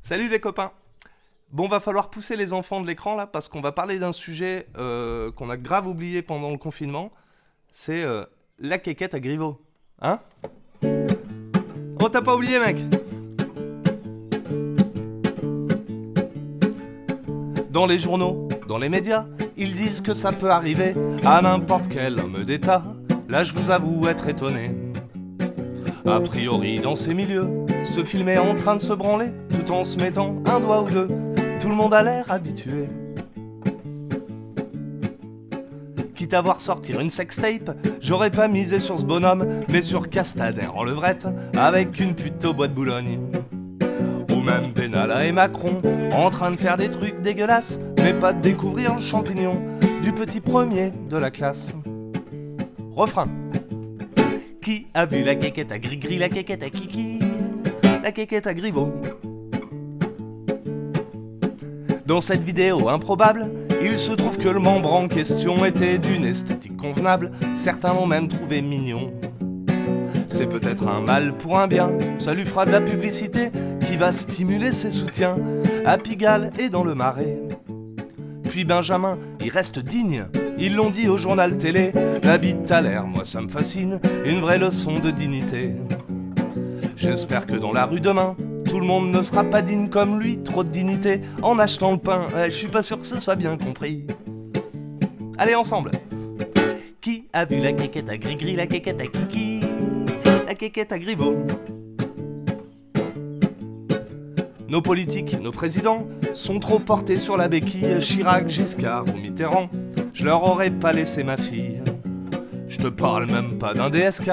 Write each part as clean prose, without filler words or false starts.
Salut les copains. Bon, va falloir pousser les enfants de l'écran là parce qu'on va parler d'un sujet qu'on a grave oublié pendant le confinement. C'est la quéquette à Griveaux. Hein? Oh, t'as pas oublié, mec? Dans les journaux, dans les médias, ils disent que ça peut arriver à n'importe quel homme d'État. Là, je vous avoue être étonné. A priori, dans ces milieux, se filmer en train de se branler, tout en se mettant un doigt ou deux. Tout le monde a l'air habitué. Quitte à voir sortir une sextape, j'aurais pas misé sur ce bonhomme, mais sur Castaner en levrette, avec une pute au bois de Boulogne. Ou même Benalla et Macron, en train de faire des trucs dégueulasses, mais pas de découvrir le champignon du petit premier de la classe. Refrain. Qui a vu la quéquette à Grigri, la quéquette à Kiki, la quéquette à Griveaux? Dans cette vidéo improbable, il se trouve que le membre en question était d'une esthétique convenable. Certains l'ont même trouvé mignon. C'est peut-être un mal pour un bien, ça lui fera de la publicité qui va stimuler ses soutiens à Pigalle et dans le Marais. Puis Benjamin, il reste digne, ils l'ont dit au journal télé. La bite à l'air, moi ça me fascine, une vraie leçon de dignité. J'espère que dans la rue demain, tout le monde ne sera pas digne comme lui, trop de dignité en achetant le pain. Je suis pas sûr que ce soit bien compris. Allez ensemble. Qui a vu la quéquette à Grigri, la quéquette à Kiki, la quéquette à Griveaux? Nos politiques, nos présidents, sont trop portés sur la béquille. Chirac, Giscard ou Mitterrand, je leur aurais pas laissé ma fille. Je te parle même pas d'un DSK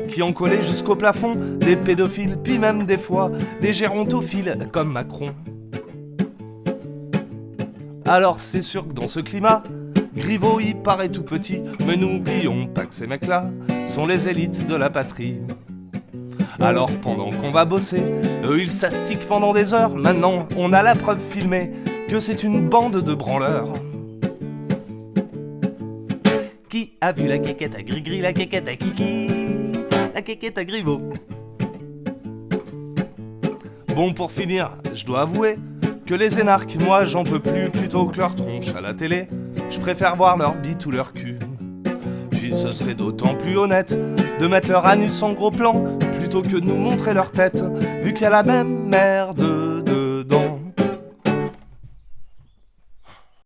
qui en collait jusqu'au plafond, des pédophiles, puis même des fois des gérontophiles comme Macron. Alors c'est sûr que dans ce climat, Griveaux y paraît tout petit, mais n'oublions pas que ces mecs-là sont les élites de la patrie. Alors pendant qu'on va bosser, eux ils s'astiquent pendant des heures. Maintenant on a la preuve filmée que c'est une bande de branleurs. Qui a vu la quéquette à Grigri, la quéquette à Kiki, la quéquette à Griveaux? Bon, pour finir, je dois avouer que les énarques, moi j'en peux plus. Plutôt que leur tronche à la télé, je préfère voir leur bite ou leur cul. Puis ce serait d'autant plus honnête de mettre leur anus en gros plan plutôt que de nous montrer leur tête, vu qu'il y a la même merde